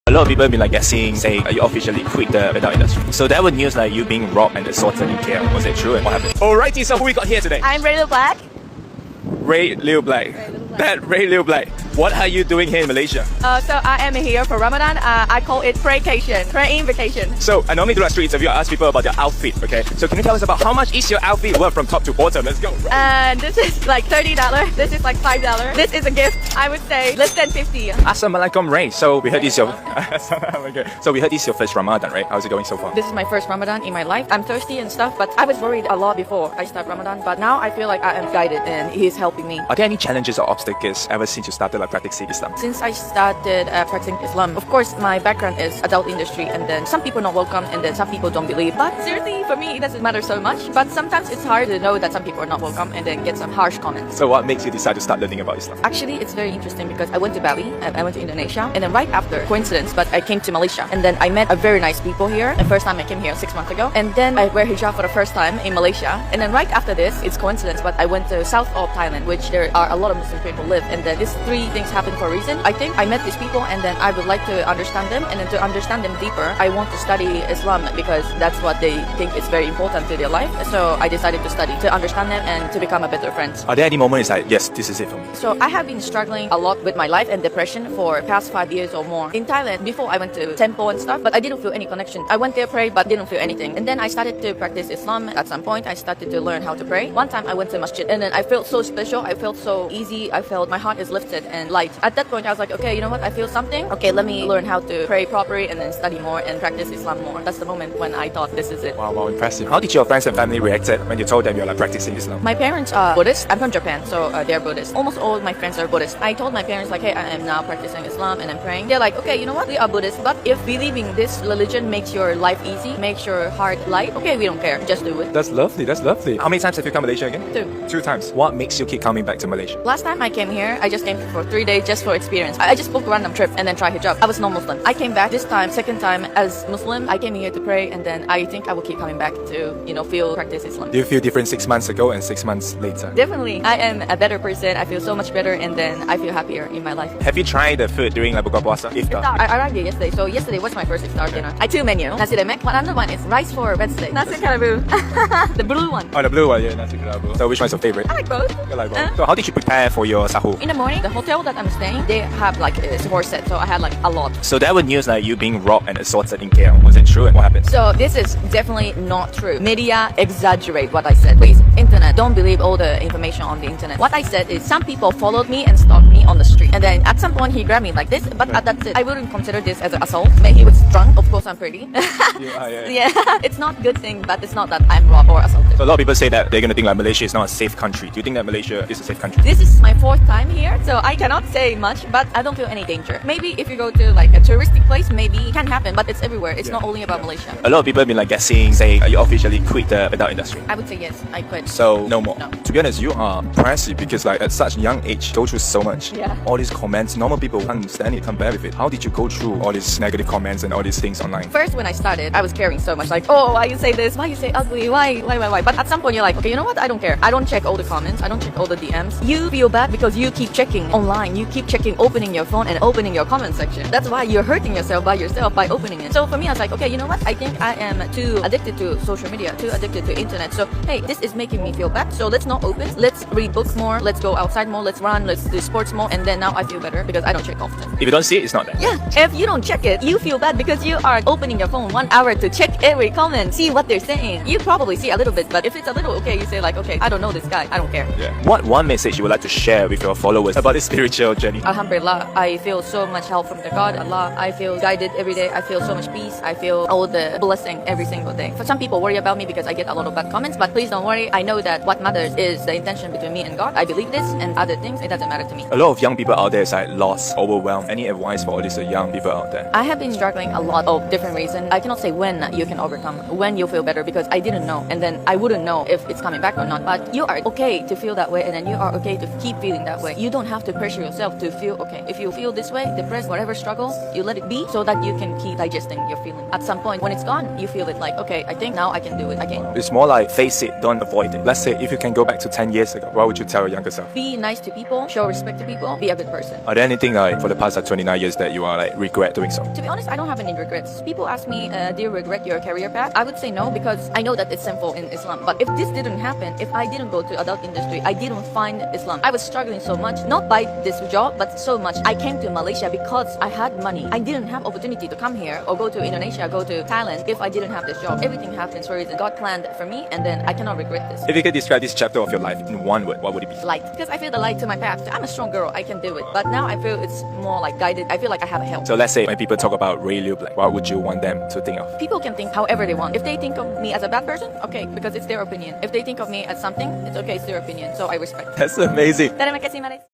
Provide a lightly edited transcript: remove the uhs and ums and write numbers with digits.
A lot of people have been like guessing, saying you officially quit the adult industry. So that was news like you being robbed and assaulted in KL. Was it true and what happened? Alrighty, so who we got here today? I'm Ray Lil Black. Ray Lil Black. That Ray Lil Black. What are you doing here in Malaysia? So I am here for Ramadan. I call it praycation, praying vacation. So I normally do a street interview. I ask people about their outfit, okay? So can you tell us about how much is your outfit worth from top to bottom? Let's go. This is like $30. This is like $5. This is a gift. I would say less than 50. Assalamualaikum Ray. So we heard this your So we heard this your first Ramadan, right? How's it going so far? This is my first Ramadan in my life. I'm thirsty and stuff, but I was worried a lot before I start Ramadan. But now I feel like I am guided and He's helping me. Are there any challenges or obstacles ever since you started like practicing Islam? Since I started practicing Islam, of course my background is adult industry, and then some people not welcome, and then some people don't believe. But seriously, for me, it doesn't matter so much. But sometimes it's hard to know that some people are not welcome, and then get some harsh comments. So what makes you decide to start learning about Islam? Actually, it's very interesting because I went to Bali, and I went to Indonesia, and then right after, coincidence, but I came to Malaysia, and then I met a very nice people here. The first time I came here 6 months ago, and then I wear hijab for the first time in Malaysia, and then right after this, it's coincidence, but I went to south of Thailand, which there are a lot of Muslim people live, and then these three things happen for a reason. I think I met these people, and then I would like to understand them, and then to understand them deeper, I want to study Islam because that's what they think is very important to their life. So I decided to study, to understand them, and to become a better friend. Are there any moments like, yes, this is it for me? So I have been struggling a lot with my life and depression for past 5 years or more. In Thailand, before I went to temple and stuff, but I didn't feel any connection. I went there, pray, but didn't feel anything. And then I started to practice Islam. At some point, I started to learn how to pray. One time I went to masjid, and then I felt so special. I felt so easy. I felt my heart is lifted and light. At that point, I was like, okay, you know what? I feel something. Okay, let me learn how to pray properly and then study more and practice Islam more. That's the moment when I thought this is it. Wow, impressive. How did your friends and family reacted when you told them you're like practicing Islam? My parents are Buddhist. I'm from Japan, so they're Buddhist. Almost all my friends are Buddhist. I told my parents like, hey, I am now practicing Islam and I'm praying. They're like, okay, you know what? We are Buddhist, but if believing this religion makes your life easy, makes your heart light, okay, we don't care. Just do it. That's lovely. That's lovely. How many times have you come to Malaysia again? 2. 2 times. What makes you keep coming back to Malaysia? Last time I came here, I just came for 3 days just for experience. I just booked a random trip and then try hijab. I was no Muslim. I came back this time, second time as Muslim. I came here to pray, and then I think I will keep coming back to, practice Islam. Do you feel different 6 months ago and 6 months later? Definitely. I am a better person. I feel so much better, and then I feel happier in my life. Have you tried the food during like buka puasa? Iftar. I arrived here yesterday, so yesterday was my first iftar dinner. I 2 menu. Nasi lemak. Another one is rice for Wednesday. Nasi karabu. The blue one. Oh, the blue one, yeah, nasi karabu. So which one's your favorite? I like both. You like both. So how did you prepare for your sahur? In the morning, the hotel that I'm staying, they have like a sahur set, so I had like a lot. So that was news like you being robbed and assaulted in KL. Was it true and what happened? So this is definitely not true. Media exaggerate what I said. Please, internet, don't believe all the information on the internet. What I said is some people followed me and stalked me on the street. And then at some point he grabbed me like this, but that's it. I wouldn't consider this as an assault. Maybe he was drunk. Of course I'm pretty. Yeah. It's not a good thing, but it's not that I'm robbed or assaulted. So a lot of people say that they're going to think like Malaysia is not a safe country. Do you think that Malaysia is a safe country? This is my 4th time here, so I cannot say much, but I don't feel any danger. Maybe if you go to like a touristic place, maybe it can happen, but it's everywhere. It's not only about Malaysia. A lot of people have been like guessing, saying you officially quit the adult industry. I would say yes, I quit. So no more. No. To be honest, you are impressive because like at such young age, go through so much. Yeah. All these comments, normal people can't understand it, can't bear with it. How did you go through all these negative comments and all these things online? First, when I started, I was caring so much, like, oh, why you say this? Why you say ugly? Why? But at some point, you're like, okay, you know what? I don't care. I don't check all the comments. I don't check all the DMs. You feel bad because you keep checking online. You keep checking, opening your phone and opening your comment section. That's why you're hurting yourself by opening it. So for me, I was like, okay, you know what? I think I am too addicted to social media, too addicted to internet. So hey, this is making me feel bad. So let's not open. Let's read books more. Let's go outside more. Let's run. Let's do sports more. And then now I feel better because I don't check often. If you don't see it, it's not there. Yeah. If you don't check it, you feel bad because you are opening your phone 1 hour to check every comment, see what they're saying. You probably see a little bit, but if it's a little okay, you say like, okay, I don't know this guy. I don't care. Yeah. What one message you would like to share with your followers about this spiritual journey? Alhamdulillah, I feel so much help from the God, Allah. I feel guided every day. I feel so much peace. I feel all the blessing every single day. For some people worry about me because I get a lot of bad comments, but please don't worry. I know that what matters is the intention between me and God. I believe this, and other things, it doesn't matter to me. A lot of young people out there is like lost, overwhelmed. Any advice for all these young people out there? I have been struggling a lot of different reasons. I cannot say when you can overcome, when you feel better, because I didn't know. And then I wouldn't know if it's coming back or not. But you are okay to feel that way, and then you are okay to keep feeling that way. You don't have to pressure yourself to feel okay. If you feel this way, depressed, whatever struggle, you let it be so that you can keep digesting your feeling. At some point, when it's gone, you feel it like, okay, I think now I can do it again. It's more like face it, don't avoid it. Let's say if you can go back to 10 years ago, what would you tell your younger self? Be nice to people, show respect to people, be a good person. Are there anything like for the past 29 years that you are like regret doing so? To be honest, I don't have any regrets. People ask me, do you regret your career path? I would say no, because I know that it's sinful in Islam. But if this didn't happen, if I didn't go to adult industry, I didn't find Islam, I was struggling so much, not by this job, but so much. I came to Malaysia because I had money. I didn't have opportunity to come here or go to Indonesia, go to Thailand if I didn't have this job. Everything happens for a reason. God planned for me, and then I cannot regret this. If you could describe this chapter of your life in one word, what would it be? Light. Because I feel the light to my path. I'm a strong girl, I can do it. But now I feel it's more like guided. I feel like I have help. So let's say when people talk about Ray Liu Black, what would you want them to think of? People can think however they want. If they think of me as a bad person, okay, because it's their opinion. If they think of me as something, it's okay, it's their opinion. So I respect. That's amazing. Terima kasih, Maris.